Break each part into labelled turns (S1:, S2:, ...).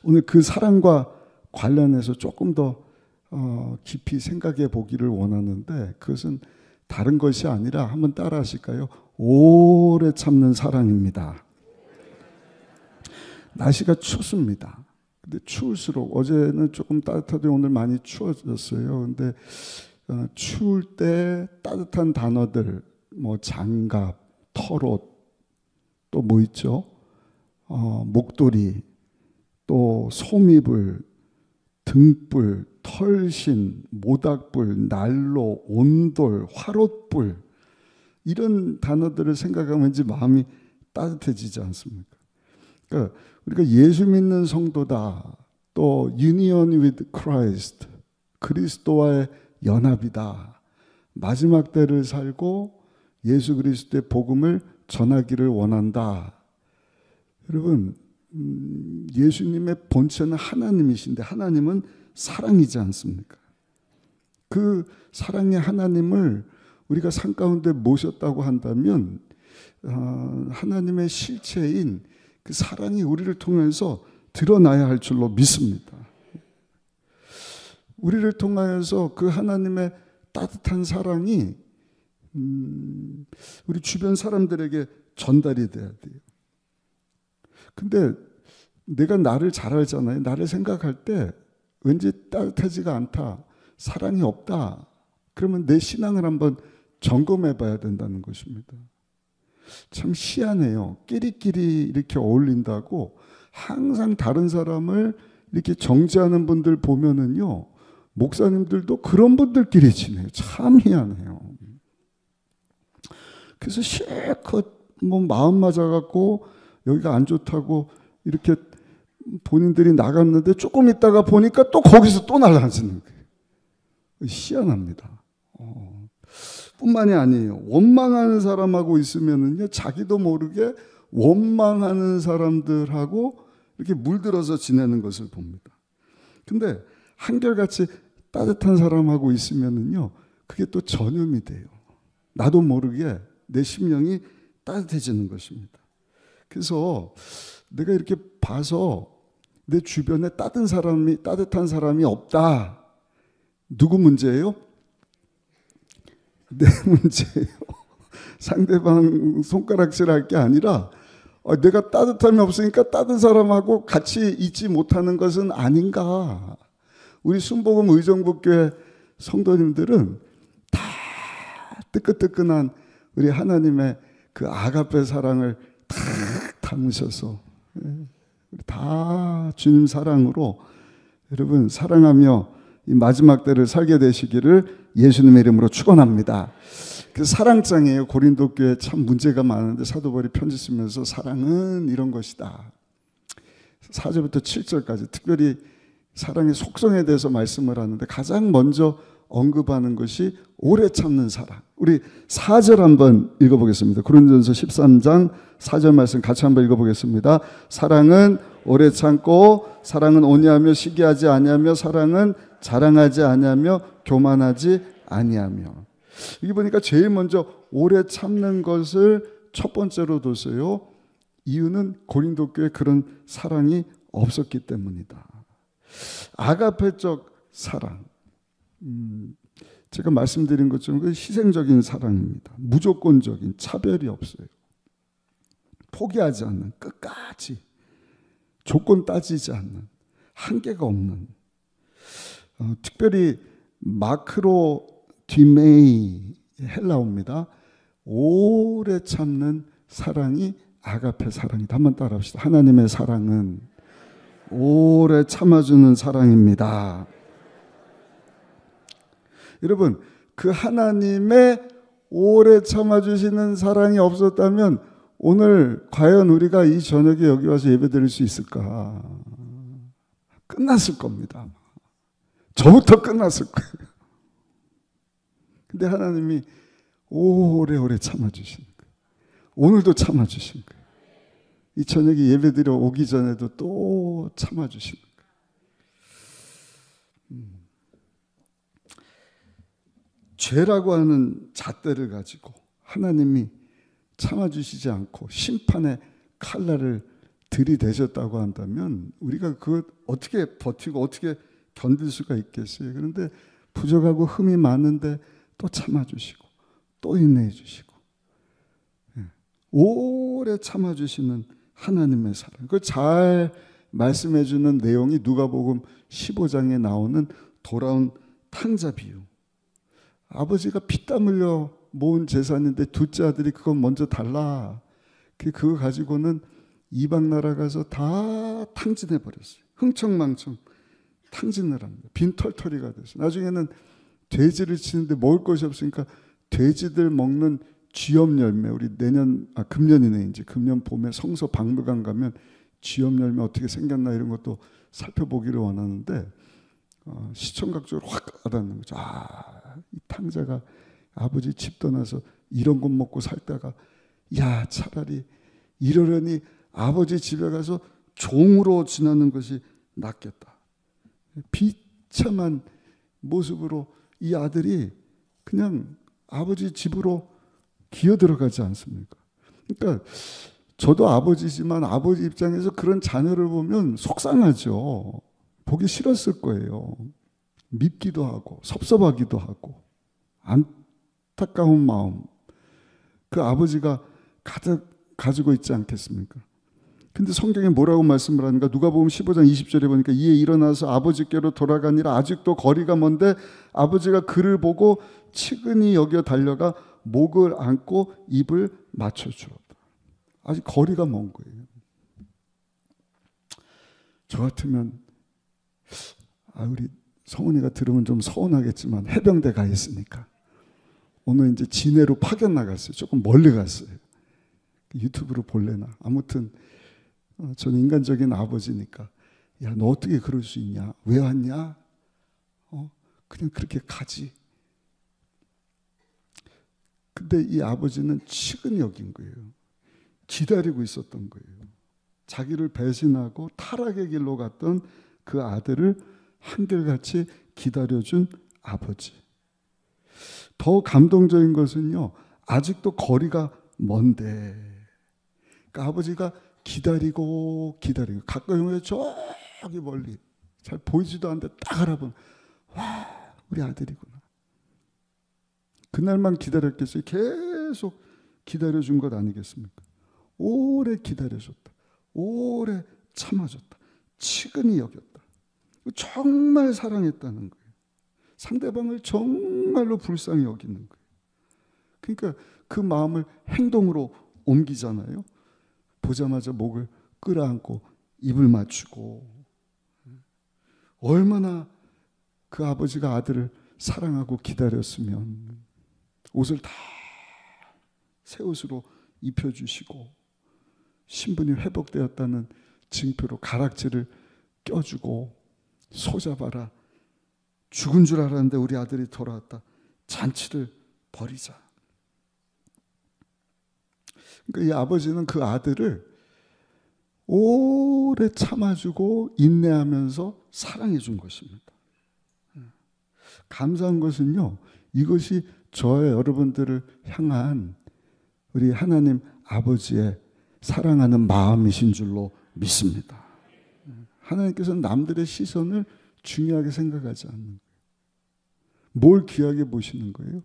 S1: 오늘 그 사랑과 관련해서 조금 더 깊이 생각해 보기를 원하는데, 그것은 다른 것이 아니라 한번 따라 하실까요? 오래 참는 사랑입니다. 날씨가 춥습니다. 근데 추울수록, 어제는 조금 따뜻하더니 오늘 많이 추워졌어요. 근데 추울 때 따뜻한 단어들, 뭐 장갑, 털옷, 또 뭐 있죠? 목도리, 또 솜이불, 등불, 털신, 모닥불, 난로, 온돌, 화롯불, 이런 단어들을 생각하면 왠지 마음이 따뜻해지지 않습니까? 그러니까 우리가 예수 믿는 성도다, 또 union with Christ, 그리스도와의 연합이다, 마지막 때를 살고 예수 그리스도의 복음을 전하기를 원한다. 여러분, 예수님의 본체는 하나님이신데 하나님은 사랑이지 않습니까? 그 사랑의 하나님을 우리가 삶 가운데 모셨다고 한다면 하나님의 실체인 그 사랑이 우리를 통해서 드러나야 할 줄로 믿습니다. 우리를 통하여서 그 하나님의 따뜻한 사랑이 우리 주변 사람들에게 전달이 돼야 돼요. 근데 내가 나를 잘 알잖아요. 나를 생각할 때 왠지 따뜻하지가 않다, 사랑이 없다, 그러면 내 신앙을 한번 점검해 봐야 된다는 것입니다. 참 희한해요. 끼리끼리 이렇게 어울린다고 항상 다른 사람을 이렇게 정죄하는 분들 보면은요, 목사님들도 그런 분들끼리 지내요. 참 희한해요. 그래서 실컷 뭐 마음 맞아갖고 여기가 안 좋다고 이렇게 본인들이 나갔는데 조금 있다가 보니까 또 거기서 또 날아가시는 거예요. 희한합니다. 뿐만이 아니에요. 원망하는 사람하고 있으면은요, 자기도 모르게 원망하는 사람들하고 이렇게 물들어서 지내는 것을 봅니다. 근데 한결같이 따뜻한 사람하고 있으면은요, 그게 또 전염이 돼요. 나도 모르게 내 심령이 따뜻해지는 것입니다. 그래서 내가 이렇게 봐서 내 주변에 따뜻한 사람이 없다. 누구 문제예요? 내 문제예요. 상대방 손가락질할 게 아니라 내가 따뜻함이 없으니까 다른 사람하고 같이 있지 못하는 것은 아닌가. 우리 순복음 의정부교회 성도님들은 다 뜨끈뜨끈한 우리 하나님의 그 아가페 사랑을 다 담으셔서 다 주님 사랑으로 여러분 사랑하며 이 마지막 때를 살게 되시기를 예수님의 이름으로 축원합니다. 그 사랑장이에요. 고린도 교회 참 문제가 많은데 사도 바울이 편지 쓰면서 사랑은 이런 것이다. 4절부터 7절까지 특별히 사랑의 속성에 대해서 말씀을 하는데 가장 먼저 언급하는 것이 오래 참는 사랑. 우리 4절 한번 읽어보겠습니다. 고린도전서 13장 4절 말씀 같이 한번 읽어보겠습니다. 사랑은 오래 참고, 사랑은 온유하며 시기하지 아니하며, 사랑은 자랑하지 아니하며 교만하지 아니하며. 여기 보니까 제일 먼저 오래 참는 것을 첫 번째로 뒀어요. 이유는 고린도 교회에 그런 사랑이 없었기 때문이다. 아가페적 사랑, 제가 말씀드린 것처럼 희생적인 사랑입니다. 무조건적인, 차별이 없어요. 포기하지 않는, 끝까지 조건 따지지 않는, 한계가 없는, 특별히 마크로 디메이 헬라어입니다. 오래 참는 사랑이 아가페 사랑이다. 한번 따라합시다. 하나님의 사랑은 오래 참아주는 사랑입니다. 여러분, 그 하나님의 오래 참아주시는 사랑이 없었다면 오늘 과연 우리가 이 저녁에 여기 와서 예배드릴 수 있을까? 끝났을 겁니다. 저부터 끝났을 거예요. 근데 하나님이 오래오래 참아주시는 거예요. 오늘도 참아주신 거예요. 이 저녁에 예배드려 오기 전에도 또 참아주시는 거예요. 죄라고 하는 잣대를 가지고 하나님이 참아주시지 않고 심판의 칼날을 들이대셨다고 한다면 우리가 그걸 어떻게 버티고 어떻게 견딜 수가 있겠어요. 그런데 부족하고 흠이 많은데 또 참아주시고 또 인내해 주시고 오래 참아주시는 하나님의 사랑. 그걸 잘 말씀해 주는 내용이 누가복음 15장에 나오는 돌아온 탕자 비유. 아버지가 피땀 흘려 모은 재산인데 둘째 아들이 그건 먼저 달라. 그거 가지고는 이방 나라 가서 다 탕진해 버렸어요. 흥청망청 탕진을 합니다. 빈털터리가 돼서 나중에는 돼지를 치는데 먹을 것이 없으니까 돼지들 먹는 쥐염 열매, 우리 금년이네, 이제 금년 봄에 성서 박물관 가면 쥐염 열매 어떻게 생겼나 이런 것도 살펴보기를 원하는데 시청각적으로 확 와닿는 거죠. 이 탕자가 아버지 집 떠나서 이런 것 먹고 살다가 야, 차라리 이러려니 아버지 집에 가서 종으로 지나는 것이 낫겠다. 비참한 모습으로 이 아들이 그냥 아버지 집으로 기어 들어가지 않습니까? 그러니까 저도 아버지지만 아버지 입장에서 그런 자녀를 보면 속상하죠. 보기 싫었을 거예요. 밉기도 하고 섭섭하기도 하고 안타까운 마음, 그 아버지가 가득 가지고 있지 않겠습니까? 근데 성경에 뭐라고 말씀을 하는가? 누가복음 15장 20절에 보니까 이에 일어나서 아버지께로 돌아가니라. 아직도 거리가 먼데 아버지가 그를 보고 측은히 여겨 달려가 목을 안고 입을 맞춰주었다. 아직 거리가 먼 거예요. 저 같으면 우리 성은이가 들으면 좀 서운하겠지만 해병대 가 있으니까 오늘 이제 진해로 파견 나갔어요. 조금 멀리 갔어요. 유튜브로 볼래나. 아무튼 저는 인간적인 아버지니까 야, 너 어떻게 그럴 수 있냐? 왜 왔냐? 그냥 그렇게 가지. 근데 이 아버지는 측은히 여긴 거예요. 기다리고 있었던 거예요. 자기를 배신하고 타락의 길로 갔던 그 아들을 한결같이 기다려준 아버지. 더 감동적인 것은요, 아직도 거리가 먼데, 그러니까 아버지가 기다리고 가까이 오면 저기 멀리 잘 보이지도 않는데 딱 알아보면 와, 우리 아들이구나. 그날만 기다렸겠어요? 계속 기다려준 것 아니겠습니까? 오래 기다려줬다. 오래 참아줬다. 측은히 여겼다. 정말 사랑했다는 거예요. 상대방을 정말로 불쌍히 여기는 거예요. 그러니까 그 마음을 행동으로 옮기잖아요. 보자마자 목을 끌어안고 입을 맞추고. 얼마나 그 아버지가 아들을 사랑하고 기다렸으면 옷을 다 새 옷으로 입혀주시고 신분이 회복되었다는 징표로 가락지를 껴주고 소잡아라. 죽은 줄 알았는데 우리 아들이 돌아왔다. 잔치를 벌이자. 그러니까 이 아버지는 그 아들을 오래 참아주고 인내하면서 사랑해 준 것입니다. 감사한 것은요, 이것이 저의 여러분들을 향한 우리 하나님 아버지의 사랑하는 마음이신 줄로 믿습니다. 하나님께서는 남들의 시선을 중요하게 생각하지 않는 거예요. 뭘 귀하게 보시는 거예요?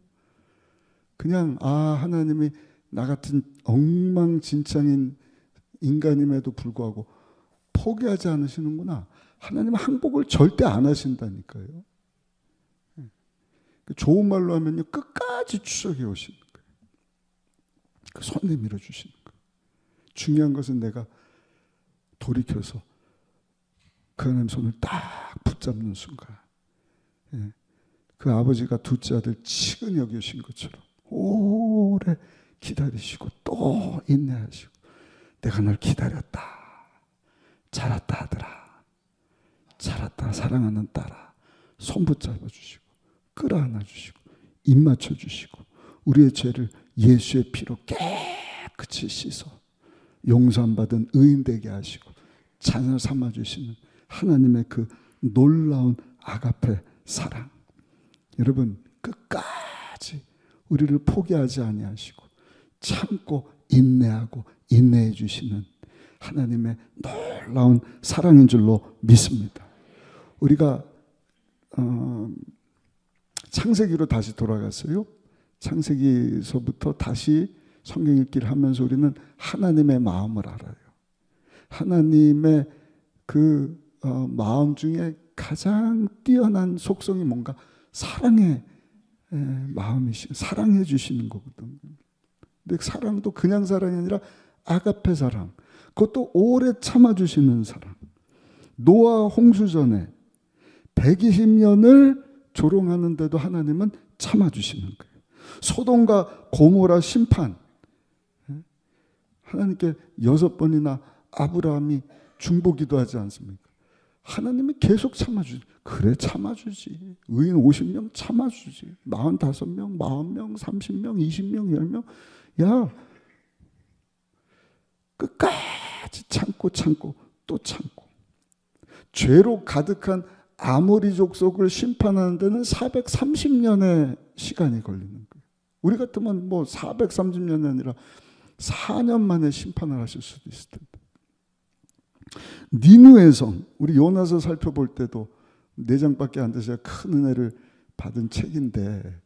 S1: 그냥 하나님이 나 같은 엉망진창인 인간임에도 불구하고 포기하지 않으시는구나. 하나님은 항복을 절대 안 하신다니까요. 좋은 말로 하면요, 끝까지 추적해 오시는 거예요. 그 손 내밀어 주시는 거예요. 중요한 것은 내가 돌이켜서 그 하나님 손을 딱 붙잡는 순간, 그 아버지가 둘째 아들 측은히 여기신 것처럼 오래 기다리시고 또 인내하시고, 내가 널 기다렸다. 잘했다 아들아. 잘했다 사랑하는 딸아. 손 붙잡아 주시고 끌어안아 주시고 입 맞춰 주시고 우리의 죄를 예수의 피로 깨끗이 씻어 용서받은 의인 되게 하시고 자녀 삼아 주시는 하나님의 그 놀라운 아가페 사랑. 여러분, 끝까지 우리를 포기하지 아니하시고 참고 인내하고 인내해 주시는 하나님의 놀라운 사랑인 줄로 믿습니다. 우리가 창세기로 다시 돌아갔어요. 창세기서부터 다시 성경 읽기를 하면서 우리는 하나님의 마음을 알아요. 하나님의 그 마음 중에 가장 뛰어난 속성이 뭔가 사랑의 마음이시, 사랑해 주시는 거거든. 근데 사랑도 그냥 사랑이 아니라 아가페 사랑, 그것도 오래 참아주시는 사랑. 노아 홍수 전에 120년을 조롱하는데도 하나님은 참아주시는 거예요. 소돔과 고모라 심판, 하나님께 6번이나 아브라함이 중보기도 하지 않습니까? 하나님이 계속 참아주지. 그래, 참아주지. 의인 50명 참아주지. 45명, 40명, 30명, 20명, 10명. 야, 끝까지 참고 또 참고. 죄로 가득한 아모리 족속을 심판하는 데는 430년의 시간이 걸리는 거예요. 우리 같으면 뭐 430년이 아니라 4년 만에 심판을 하실 수도 있을 텐데. 니느웨 성, 우리 요나서 살펴볼 때도 4장밖에 안 돼서 큰 은혜를 받은 책인데,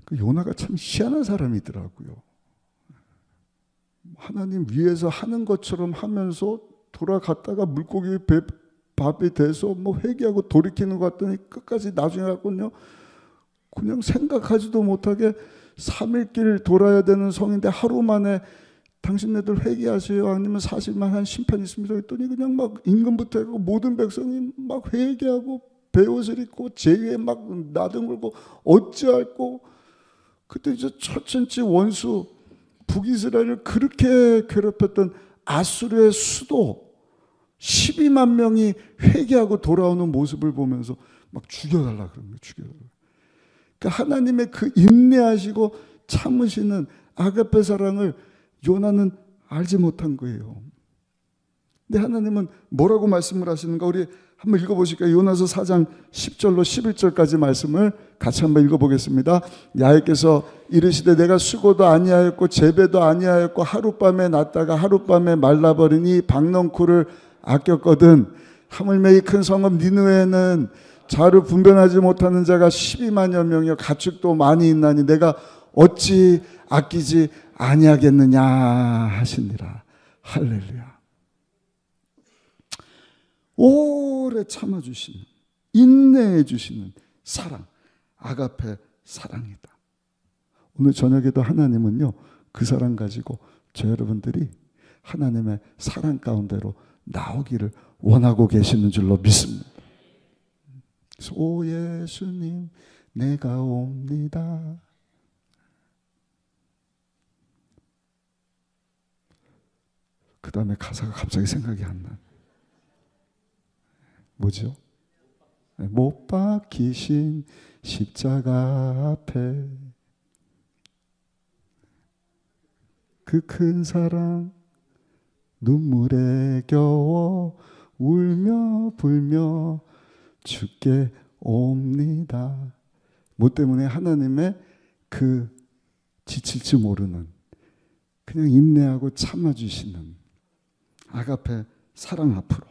S1: 그 요나가 참 희한한 사람이더라고요. 하나님 위에서 하는 것처럼 하면서 돌아갔다가 물고기 밥이 돼서 뭐 회개하고 돌이키는 것 같더니 끝까지 나중에 갖고는요, 그냥 생각하지도 못하게 3일길 돌아야 되는 성인데 하루 만에 당신네들 회개하세요, 아니면 사실만 한 심판이 있습니다 했더니 그냥 막 임금부터 해고 모든 백성이 막 회개하고 베옷을 입고 제위에 막 나등글고 어찌할꼬. 그때 이제 첫째 원수 북이스라엘을 그렇게 괴롭혔던 아수르의 수도 12만 명이 회개하고 돌아오는 모습을 보면서 막 죽여달라 그런 거예요. 죽여달라. 그러니까 하나님의 그 인내하시고 참으시는 아가페 사랑을 요나는 알지 못한 거예요. 근데 하나님은 뭐라고 말씀을 하시는가? 우리 한번 읽어보실까요? 요나서 4장 10절로 11절까지 말씀을 같이 한번 읽어보겠습니다. 야훼께서 이르시되 내가 수고도 아니하였고 재배도 아니하였고 하룻밤에 났다가 하룻밤에 말라버리니 박넝쿨을 아꼈거든. 하물며 이 큰 성읍 니느웨는 자를 분별하지 못하는 자가 12만여 명이요 가축도 많이 있나니 내가 어찌 아끼지 아니하겠느냐 하시니라. 할렐루야. 오래 참아주시는, 인내해 주시는 사랑, 아가페 사랑이다. 오늘 저녁에도 하나님은요, 그 사랑 가지고 저 여러분들이 하나님의 사랑 가운데로 나오기를 원하고 계시는 줄로 믿습니다. 오 예수님 내가 옵니다. 그 다음에 가사가 갑자기 생각이 안 나. 뭐죠? 못 박히신 십자가 앞에 그 큰 사랑 눈물에 겨워 울며 불며 주께 옵니다. 뭐 때문에? 하나님의 그 지칠지 모르는 그냥 인내하고 참아주시는 아가페 사랑 앞으로.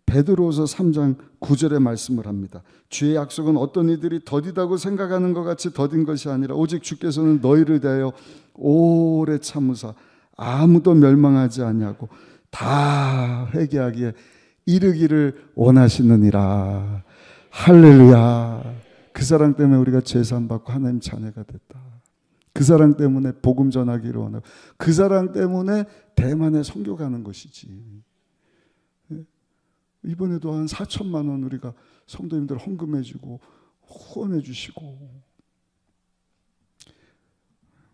S1: 베드로서 3장 9절의 말씀을 합니다. 주의 약속은 어떤 이들이 더디다고 생각하는 것 같이 더딘 것이 아니라 오직 주께서는 너희를 대하여 오래 참으사 아무도 멸망하지 아니하고 다 회개하기에 이르기를 원하시느니라. 할렐루야. 그 사랑 때문에 우리가 제사함 받고 하나님 자녀가 됐다. 그 사랑 때문에 복음 전하기를 원하고 그 사랑 때문에 대만에 선교 가는 것이지. 이번에도 한 4천만 원 우리가 성도님들 헌금해 주고 후원해 주시고,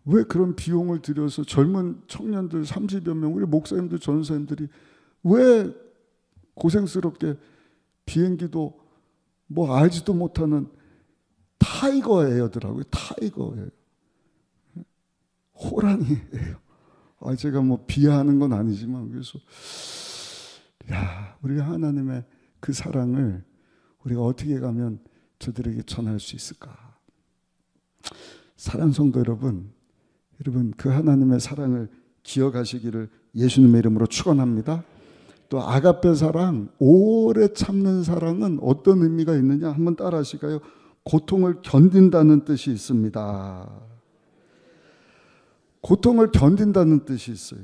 S1: 왜 그런 비용을 들여서 젊은 청년들 30여 명, 우리 목사님들 전사님들이 왜 고생스럽게 비행기도 뭐 알지도 못하는 타이거 에어더라고요. 타이거 에어. 호랑이에요. 제가 뭐 비하하는 건 아니지만, 그래서 우리가 하나님의 그 사랑을 우리가 어떻게 가면 저들에게 전할 수 있을까? 사랑 성도 여러분 그 하나님의 사랑을 기억하시기를 예수님의 이름으로 축원합니다. 또 아가페 사랑, 오래 참는 사랑은 어떤 의미가 있느냐 한번 따라 하실까요? 고통을 견딘다는 뜻이 있습니다. 고통을 견딘다는 뜻이 있어요.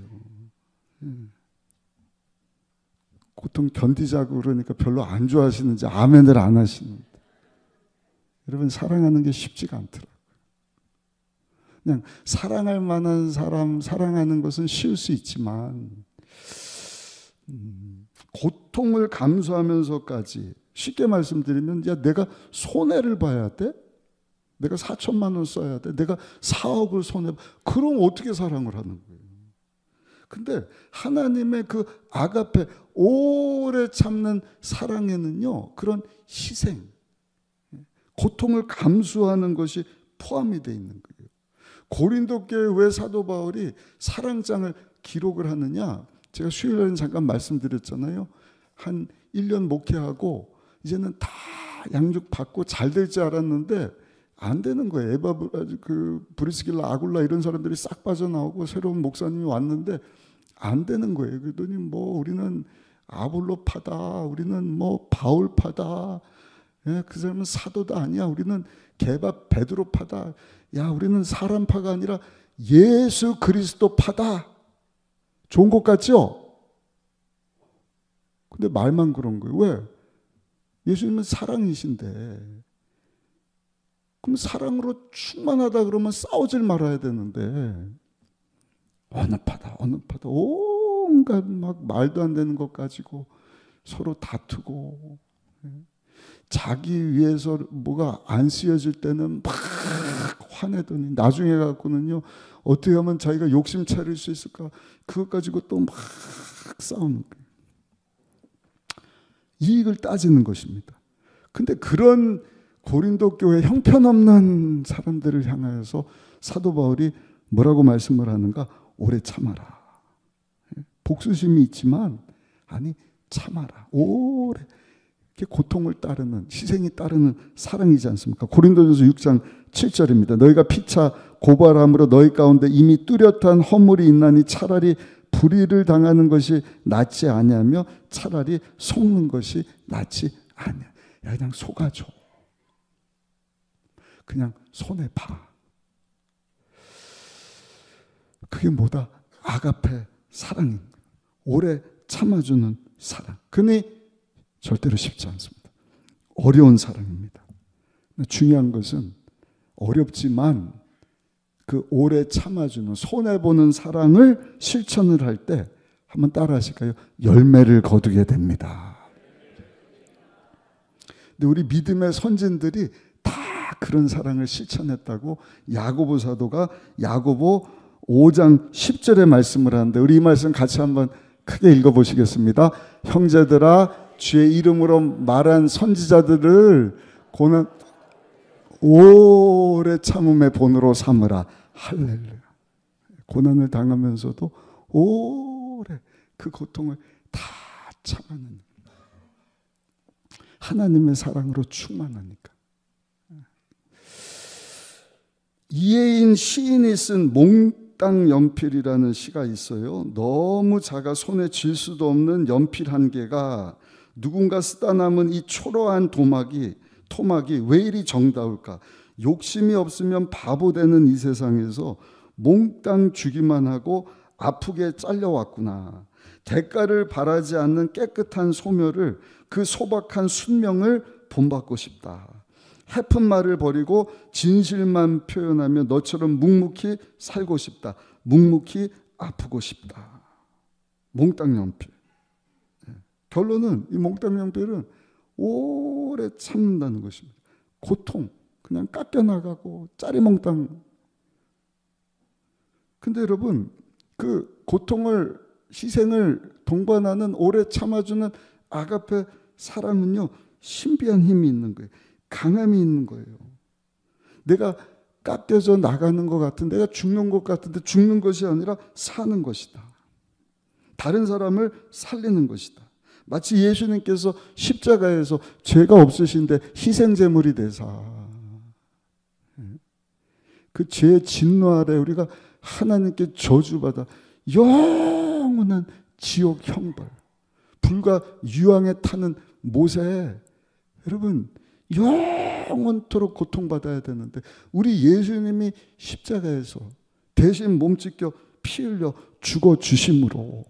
S1: 고통 견디자고 그러니까 별로 안 좋아하시는지 아멘을 안 하시는데, 여러분 사랑하는 게 쉽지가 않더라고요. 그냥 사랑할 만한 사람 사랑하는 것은 쉬울 수 있지만 고통을 감수하면서까지, 쉽게 말씀드리면 야 내가 손해를 봐야 돼? 내가 4천만 원 써야 돼? 내가 4억을 손해, 그럼 어떻게 사랑을 하는 거예요? 근데 하나님의 그 아가페, 오래 참는 사랑에는요 그런 희생, 고통을 감수하는 것이 포함이 되어 있는 거예요. 고린도 교회 왜 사도 바울이 사랑장을 기록을 하느냐, 제가 수요일에 잠깐 말씀드렸잖아요. 한 1년 목회하고 이제는 다 양육 받고 잘 될 줄 알았는데 안 되는 거예요. 브리스길라, 아굴라 이런 사람들이 싹 빠져나오고 새로운 목사님이 왔는데 안 되는 거예요. 그러더니 뭐 우리는 아볼로파다, 우리는 뭐 바울파다, 그 사람은 사도도 아니야, 우리는 개바 베드로파다, 야 우리는 사람파가 아니라 예수 그리스도파다. 좋은 것 같죠? 근데 말만 그런 거예요. 왜? 예수님은 사랑이신데, 그럼 사랑으로 충만하다 그러면 싸우질 말아야 되는데 어느 파다 온갖 막 말도 안 되는 것 가지고 서로 다투고, 자기 위해서 뭐가 안 쓰여질 때는 막 화내더니 나중에 갖고는요 어떻게 하면 자기가 욕심 차릴 수 있을까, 그것 가지고 또 막 싸우는 거예요. 이익을 따지는 것입니다. 근데 그런 고린도 교회 형편없는 사람들을 향하여서 사도 바울이 뭐라고 말씀을 하는가? 오래 참아라. 복수심이 있지만 아니 참아라. 오래 이렇게 고통을 따르는, 희생이 따르는 사랑이지 않습니까? 고린도전서 6장 7절입니다. 너희가 피차 고발함으로 너희 가운데 이미 뚜렷한 허물이 있나니 차라리 불의를 당하는 것이 낫지 아니하며 차라리 속는 것이 낫지 아니하. 야 그냥 속아줘. 그냥 손해봐. 그게 뭐다? 아가페 사랑인 거예요. 오래 참아주는 사랑. 그니 절대로 쉽지 않습니다. 어려운 사랑입니다. 중요한 것은 어렵지만 그 오래 참아주는, 손해보는 사랑을 실천을 할 때 한번 따라 하실까요? 열매를 거두게 됩니다. 근데 우리 믿음의 선진들이 다 그런 사랑을 실천했다고 야고보 사도가 야고보 5장 10절에 말씀을 하는데, 우리 이 말씀 같이 한번 크게 읽어보시겠습니다. 형제들아 주의 이름으로 말한 선지자들을 고난 오래 참음의 본으로 삼으라. 할렐루야. 고난을 당하면서도 오래 그 고통을 다 참아내는, 하나님의 사랑으로 충만하니까. 이혜인 시인이 쓴 몽땅 연필이라는 시가 있어요. 너무 작아 손에 쥘 수도 없는 연필 한 개가 누군가 쓰다 남은 이 초라한 토막이 왜 이리 정다울까? 욕심이 없으면 바보 되는 이 세상에서 몽땅 주기만 하고 아프게 잘려왔구나. 대가를 바라지 않는 깨끗한 소멸을, 그 소박한 순명을 본받고 싶다. 해픈 말을 버리고 진실만 표현하며 너처럼 묵묵히 살고 싶다. 묵묵히 아프고 싶다. 몽땅 연필. 결론은 이 몽땅 연필은 오래 참는다는 것입니다. 고통 그냥 깎여나가고 짜리몽땅. 근데 여러분 그 고통을, 희생을 동반하는 오래 참아주는 아가페 사랑은요 신비한 힘이 있는 거예요. 강함이 있는 거예요. 내가 깎여져 나가는 것 같은, 내가 죽는 것 같은데 죽는 것이 아니라 사는 것이다. 다른 사람을 살리는 것이다. 마치 예수님께서 십자가에서 죄가 없으신데 희생제물이 되사 그 죄의 진노 아래 우리가 하나님께 저주받아 영원한 지옥 형벌, 불과 유황에 타는 모세, 여러분 영원토록 고통받아야 되는데 우리 예수님이 십자가에서 대신 몸 찢겨 피 흘려 죽어 주심으로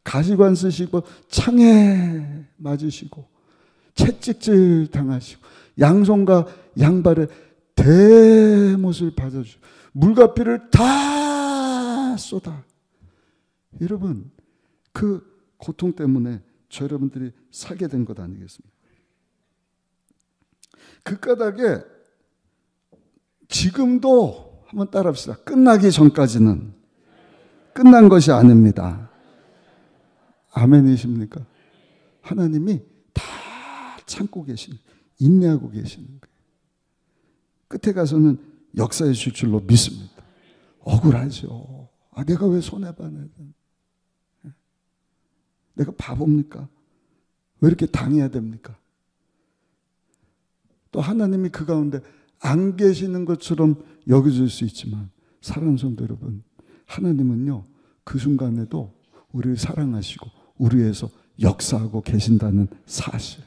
S1: 가시관 쓰시고 창에 맞으시고 채찍질 당하시고 양손과 양발에 대못을 받아주시고 물과 피를 다 쏟아. 여러분 그 고통 때문에 저 여러분들이 살게 된 것 아니겠습니까? 그 까닭에 지금도 한번 따라합시다. 끝나기 전까지는 끝난 것이 아닙니다. 아멘이십니까? 하나님이 다 참고 계시는, 인내하고 계시는 거예요. 끝에 가서는 역사해 주실 줄로 믿습니다. 억울하죠. 내가 왜 손해봐야 돼? 내가 바보입니까? 왜 이렇게 당해야 됩니까? 또 하나님이 그 가운데 안 계시는 것처럼 여겨질 수 있지만 사랑하는 성도 여러분, 하나님은요 그 순간에도 우리를 사랑하시고 우리 위해서 역사하고 계신다는 사실.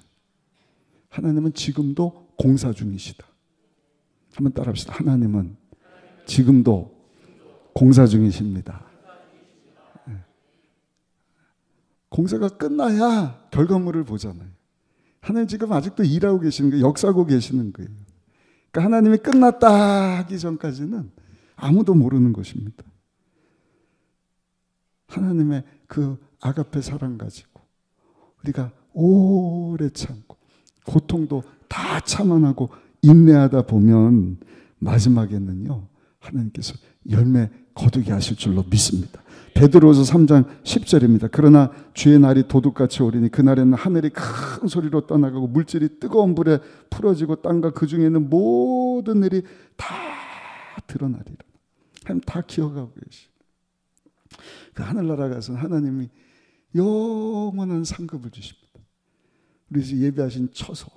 S1: 하나님은 지금도 공사 중이시다. 한번 따라합시다. 하나님은 지금도 공사 중이십니다. 공사가 끝나야 결과물을 보잖아요. 하나님 지금 아직도 일하고 계시는 거예요. 역사하고 계시는 거예요. 그러니까 하나님이 끝났다 하기 전까지는 아무도 모르는 것입니다. 하나님의 그 아가페 사랑 가지고 우리가 오래 참고 고통도 다 참아내고 인내하다 보면 마지막에는요 하나님께서 열매 거두게 하실 줄로 믿습니다. 베드로서 3장 10절입니다. 그러나 주의 날이 도둑같이 오리니 그날에는 하늘이 큰 소리로 떠나가고 물질이 뜨거운 불에 풀어지고 땅과 그 중에 있는 모든 일이 다 드러나리라. 하나님 다 기억하고 계시. 그 하늘나라 가서 하나님이 영원한 상급을 주십니다. 우리 예배하신 처소,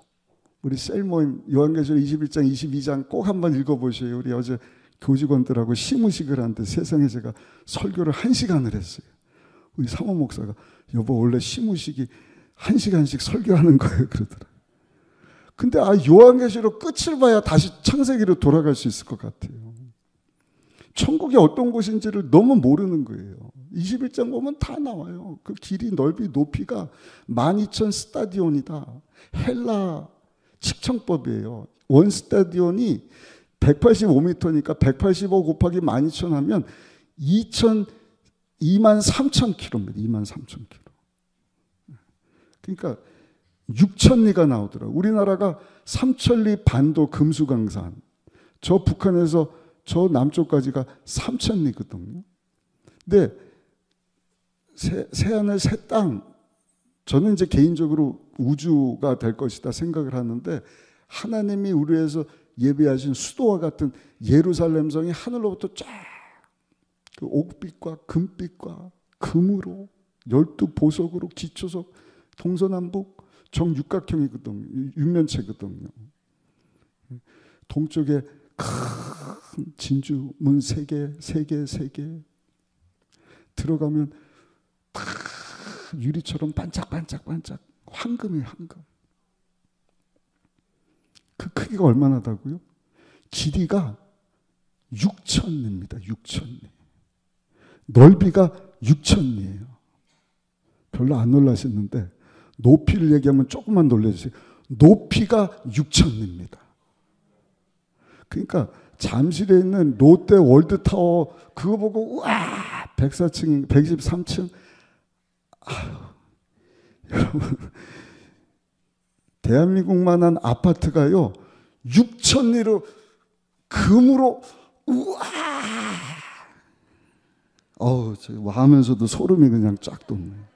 S1: 우리 셀모임 요한계시록 21장 22장 꼭 한번 읽어보세요. 우리 어제 교직원들하고 시무식을 하는데 세상에 제가 설교를 1시간을 했어요. 우리 사모 목사가 여보 원래 시무식이 1시간씩 설교하는 거예요 그러더라고요. 근데 요한계시록 끝을 봐야 다시 창세기로 돌아갈 수 있을 것 같아요. 천국이 어떤 곳인지를 너무 모르는 거예요. 21장 보면 다 나와요. 그 길이 넓이 높이가 12,000 스타디온이다. 헬라 측정법이에요. 원 스타디온이 185m니까 185 곱하기 12,000 하면 23,000km입니다. 23,000km. 그러니까 6,000리가 나오더라고요. 우리나라가 삼천리 반도 금수강산. 저 북한에서 저 남쪽까지가 3,000리거든요. 근데 새하늘 새 땅, 저는 이제 개인적으로 우주가 될 것이다 생각을 하는데 하나님이 우리 위해서 예배하신 수도와 같은 예루살렘 성이 하늘로부터 쫙 그 옥빛과 금빛과 금으로 12보석으로 기초석 동서남북 정육각형이거든요. 육면체거든요. 동쪽에 큰 진주 문 3개, 3개, 3개 들어가면 다 유리처럼 반짝반짝반짝 황금이에요. 황금. 그 크기가 얼마나 다고요? 길이가 6,000리입니다. 6,000리. 넓이가 6,000리예요. 별로 안 놀라셨는데 높이를 얘기하면 조금만 놀라주세요. 높이가 6,000리입니다. 그러니까 잠실에 있는 롯데 월드타워 그거 보고 우와 104층, 123층 여러분 대한민국만한 아파트가요 6,000리로 금으로 우와 하면서도 소름이 그냥 쫙 돋네요.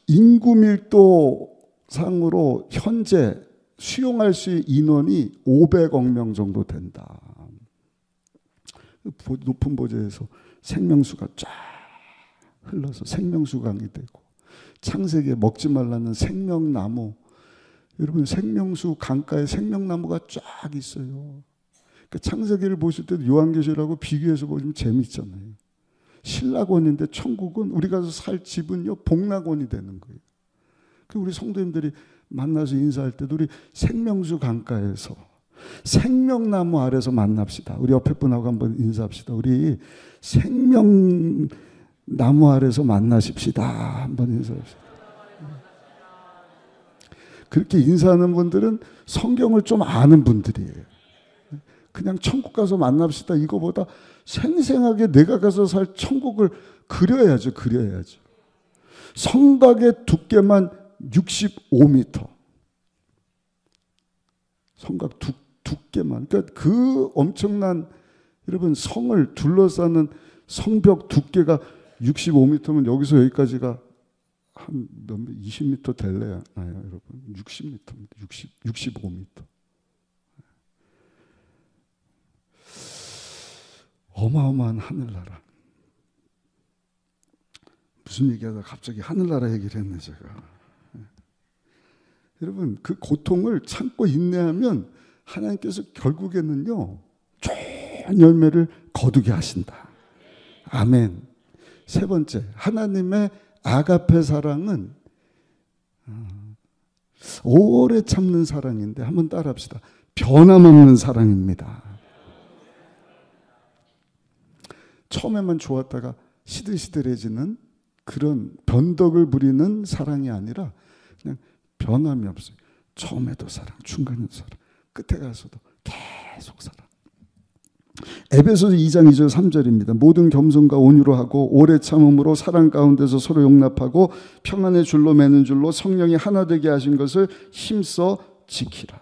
S1: 인구 밀도 상으로 현재 수용할 수 있는 인원이 500억 명 정도 된다. 높은 보좌에서 생명수가 쫙 흘러서 생명수강이 되고 창세기에 먹지 말라는 생명나무, 여러분 생명수 강가에 생명나무가 쫙 있어요. 그 창세기를 보실 때도 요한계시라고 비교해서 보시면 재미있잖아요. 신락원인데 천국은 우리 가서 살 집은요 복락원이 되는 거예요. 그 우리 성도님들이 만나서 인사할 때도 우리 생명수 강가에서 생명나무 아래서 만납시다. 우리 옆에 분하고 한번 인사합시다. 우리 생명나무 아래서 만나십시다. 한번 인사합시다. 그렇게 인사하는 분들은 성경을 좀 아는 분들이에요. 그냥 천국 가서 만납시다 이거보다 생생하게 내가 가서 살 천국을 그려야죠. 그려야죠. 성곽의 두께만 65m. 성곽 두께만. 그러니까 그 엄청난 여러분 성을 둘러싸는 성벽 두께가 65m면 여기서 여기까지가 한 몇 20m 될래요, 여러분. 60m, 65m. 어마어마한 하늘나라. 무슨 얘기하다 갑자기 하늘나라 얘기를 했네 제가. 여러분 그 고통을 참고 인내하면 하나님께서 결국에는요 좋은 열매를 거두게 하신다. 아멘. 세 번째, 하나님의 아가페 사랑은 오래 참는 사랑인데 한번 따라합시다. 변함없는 사랑입니다. 처음에만 좋았다가 시들시들해지는 그런 변덕을 부리는 사랑이 아니라 그냥 변함이 없어요. 처음에도 사랑, 중간에도 사랑, 끝에 가서도 계속 사랑. 에베소서 2장 2절 3절입니다. 모든 겸손과 온유로 하고 오래 참음으로 사랑 가운데서 서로 용납하고 평안의 줄로 매는 줄로 성령이 하나 되게 하신 것을 힘써 지키라.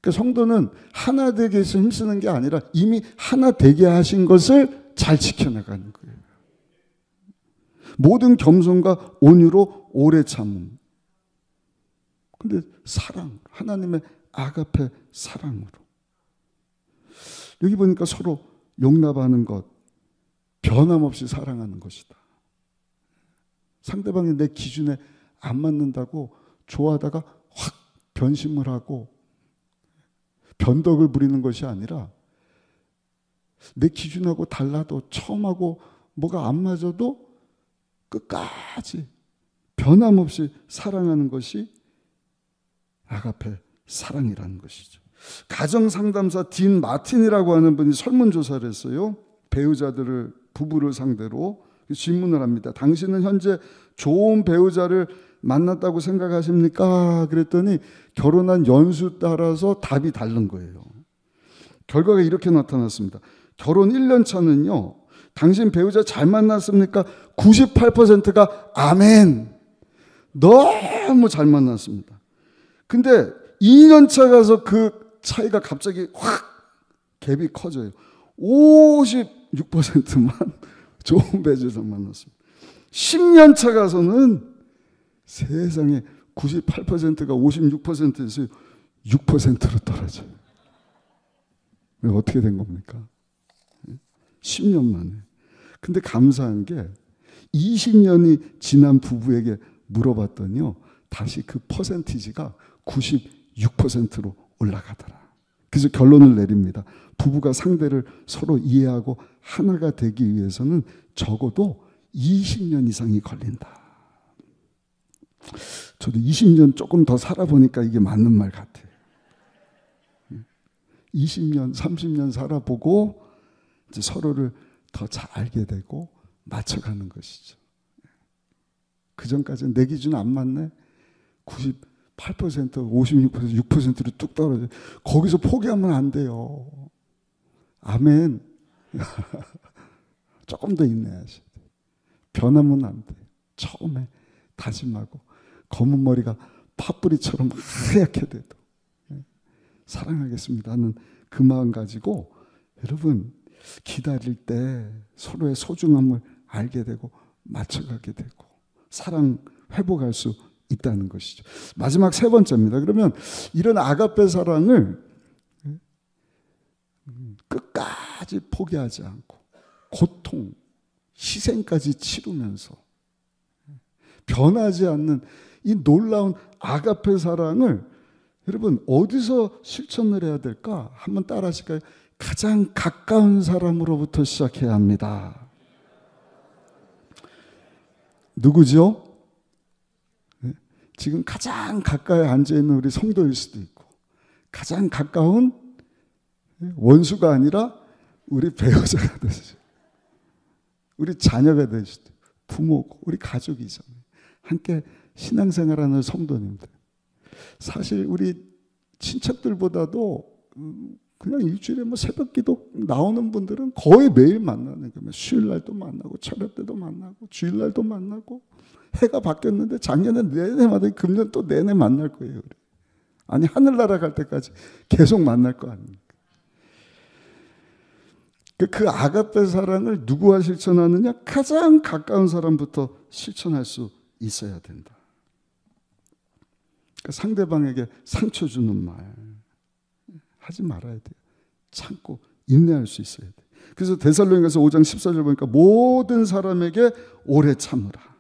S1: 그러니까 성도는 하나 되게 해서 힘쓰는 게 아니라 이미 하나 되게 하신 것을 잘 지켜나가는 거예요. 모든 겸손과 온유로 오래 참음. 근데 사랑, 하나님의 아가페 사랑으로. 여기 보니까 서로 용납하는 것, 변함없이 사랑하는 것이다. 상대방이 내 기준에 안 맞는다고 좋아하다가 확 변심을 하고 변덕을 부리는 것이 아니라 내 기준하고 달라도 처음하고 뭐가 안 맞아도 끝까지 변함없이 사랑하는 것이 아가페 사랑이라는 것이죠. 가정상담사 딘 마틴이라고 하는 분이 설문조사를 했어요. 배우자들을, 부부를 상대로 질문을 합니다. 당신은 현재 좋은 배우자를 만났다고 생각하십니까? 그랬더니 결혼한 연수 따라서 답이 다른 거예요. 결과가 이렇게 나타났습니다. 결혼 1년 차는요, 당신 배우자 잘 만났습니까? 98%가 아멘. 너무 잘 만났습니다. 근데 2년 차 가서 그 차이가 갑자기 확 갭이 커져요. 56%만 좋은 배우자 만났습니다. 10년 차 가서는 세상에 98%가 56%에서 6%로 떨어져요. 어떻게 된 겁니까? 10년 만에. 근데 감사한 게 20년이 지난 부부에게 물어봤더니요, 다시 그 퍼센티지가 96%로 올라가더라. 그래서 결론을 내립니다. 부부가 상대를 서로 이해하고 하나가 되기 위해서는 적어도 20년 이상이 걸린다. 저도 20년 조금 더 살아보니까 이게 맞는 말 같아요. 20년, 30년 살아보고 이제 서로를 더 잘 알게 되고 맞춰가는 것이죠. 그 전까지는 내 기준 안 맞네. 98%, 56%, 6%로 뚝 떨어져요. 거기서 포기하면 안 돼요. 아멘. 조금 더 인내하셔야 돼요. 변하면 안 돼요. 처음에 다짐하고 검은 머리가 팥뿌리처럼 하얗게 돼도 사랑하겠습니다 하는 그 마음 가지고 여러분 기다릴 때 서로의 소중함을 알게 되고 맞춰가게 되고 사랑 회복할 수 있다는 것이죠. 마지막 세 번째입니다. 그러면 이런 아가페 사랑을 끝까지 포기하지 않고 고통, 희생까지 치르면서 변하지 않는 이 놀라운 아가페 사랑을 여러분 어디서 실천을 해야 될까? 한번 따라 하실까요? 가장 가까운 사람으로부터 시작해야 합니다. 누구죠? 네? 지금 가장 가까이 앉아있는 우리 성도일 수도 있고, 가장 가까운 원수가 아니라 우리 배우자가 될 수도 있고, 우리 자녀가 될 수도 있고, 부모고 우리 가족이잖아요. 함께 신앙생활하는 성도님들, 사실 우리 친척들보다도 그냥 일주일에 뭐 새벽기도 나오는 분들은 거의 매일 만나는 거예요. 수요일날도 만나고 철야 때도 만나고 주일날도 만나고, 해가 바뀌었는데 작년에 내내 만나고 금년 또 내내 만날 거예요. 아니 하늘나라 갈 때까지 계속 만날 거 아닙니까? 그 아가페 사랑을 누구와 실천하느냐? 가장 가까운 사람부터 실천할 수 있어야 된다. 그러니까 상대방에게 상처 주는 말 하지 말아야 돼요. 참고 인내할 수 있어야 돼요. 그래서 데살로니가서 5장 14절 보니까 모든 사람에게 오래 참으라.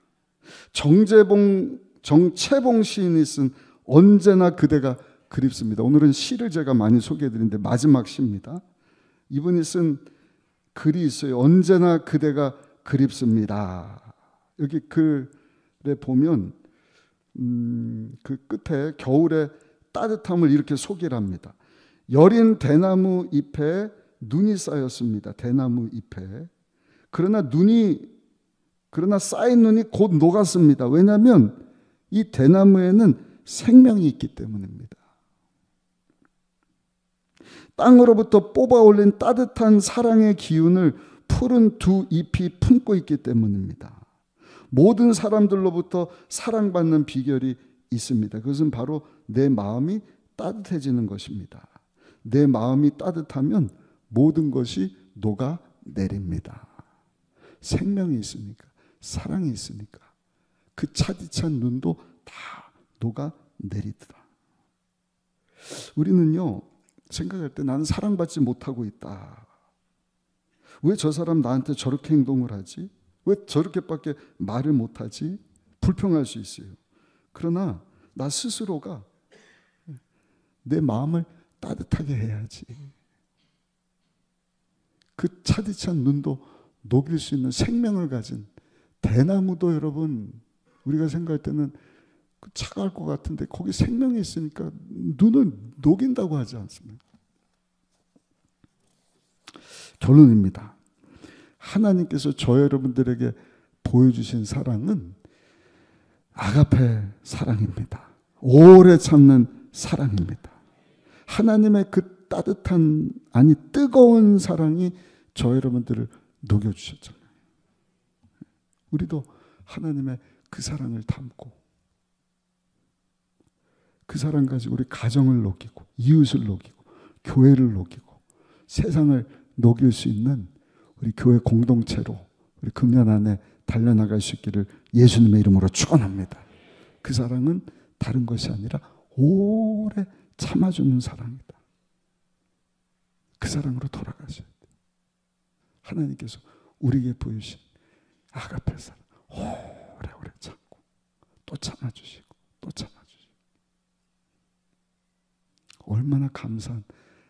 S1: 정채봉 시인이 쓴 언제나 그대가 그립습니다. 오늘은 시를 제가 많이 소개해드리는데 마지막 시입니다. 이분이 쓴 글이 있어요. 언제나 그대가 그립습니다. 여기 글에 보면 그 끝에 겨울의 따뜻함을 이렇게 소개를 합니다. 여린 대나무 잎에 눈이 쌓였습니다. 대나무 잎에. 그러나 쌓인 눈이 곧 녹았습니다. 왜냐하면 이 대나무에는 생명이 있기 때문입니다. 땅으로부터 뽑아 올린 따뜻한 사랑의 기운을 푸른 두 잎이 품고 있기 때문입니다. 모든 사람들로부터 사랑받는 비결이 있습니다. 그것은 바로 내 마음이 따뜻해지는 것입니다. 내 마음이 따뜻하면 모든 것이 녹아내립니다. 생명이 있으니까, 사랑이 있으니까 그 차디찬 눈도 다 녹아내리더라. 우리는요, 생각할 때 나는 사랑받지 못하고 있다. 왜 저 사람 나한테 저렇게 행동을 하지? 왜 저렇게밖에 말을 못하지? 불평할 수 있어요. 그러나 나 스스로가 내 마음을 따뜻하게 해야지. 그 차디찬 눈도 녹일 수 있는 생명을 가진 대나무도, 여러분, 우리가 생각할 때는 차가울 것 같은데 거기 생명이 있으니까 눈을 녹인다고 하지 않습니까? 결론입니다. 하나님께서 저 여러분들에게 보여주신 사랑은 아가페 사랑입니다. 오래 참는 사랑입니다. 하나님의 그 따뜻한, 아니 뜨거운 사랑이 저 여러분들을 녹여주셨잖아요. 우리도 하나님의 그 사랑을 담고 그 사랑 가지고 우리 가정을 녹이고 이웃을 녹이고 교회를 녹이고 세상을 녹일 수 있는 우리 교회 공동체로 우리 금년 안에 달려나갈 수 있기를 예수님의 이름으로 축원합니다. 그 사랑은 다른 것이 아니라 오래 참아주는 사랑이다. 그 사랑으로 돌아가셔야 돼요. 하나님께서 우리에게 보여주신 아가페 사랑, 오래오래 참고 또 참아주시고 또 참아주시고, 얼마나 감사한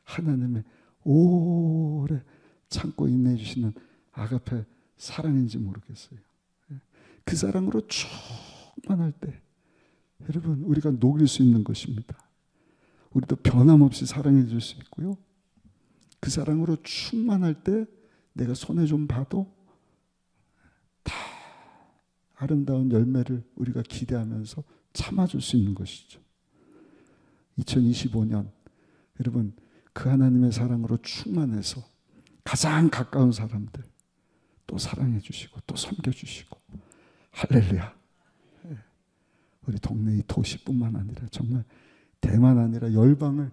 S1: 하나님의 오래 참고 인내해 주시는 아가페 사랑인지 모르겠어요. 그 사랑으로 충만할 때 여러분 우리가 녹일 수 있는 것입니다. 우리도 변함없이 사랑해 줄 수 있고요. 그 사랑으로 충만할 때 내가 손에 좀 봐도 다 아름다운 열매를 우리가 기대하면서 참아줄 수 있는 것이죠. 2025년 여러분 그 하나님의 사랑으로 충만해서 가장 가까운 사람들 또 사랑해 주시고 또 섬겨 주시고, 할렐루야. 우리 동네 이 도시뿐만 아니라 정말 대만 아니라 열방을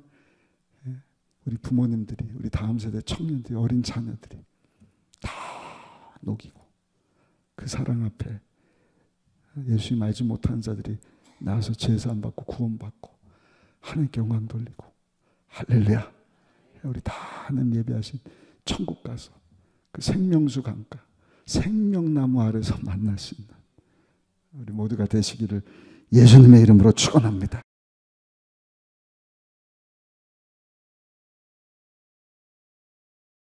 S1: 우리 부모님들이, 우리 다음 세대 청년들이, 어린 자녀들이 다 녹이고 그 사랑 앞에 예수님 알지 못하는 자들이 나와서 제사 안 받고 구원 받고 하나님께 영광 돌리고, 할렐루야. 우리 다 하나님 예배하신 천국 가서 그 생명수 강가 생명나무 아래서 만날 수 있는 우리 모두가 되시기를 예수님의 이름으로 축원합니다.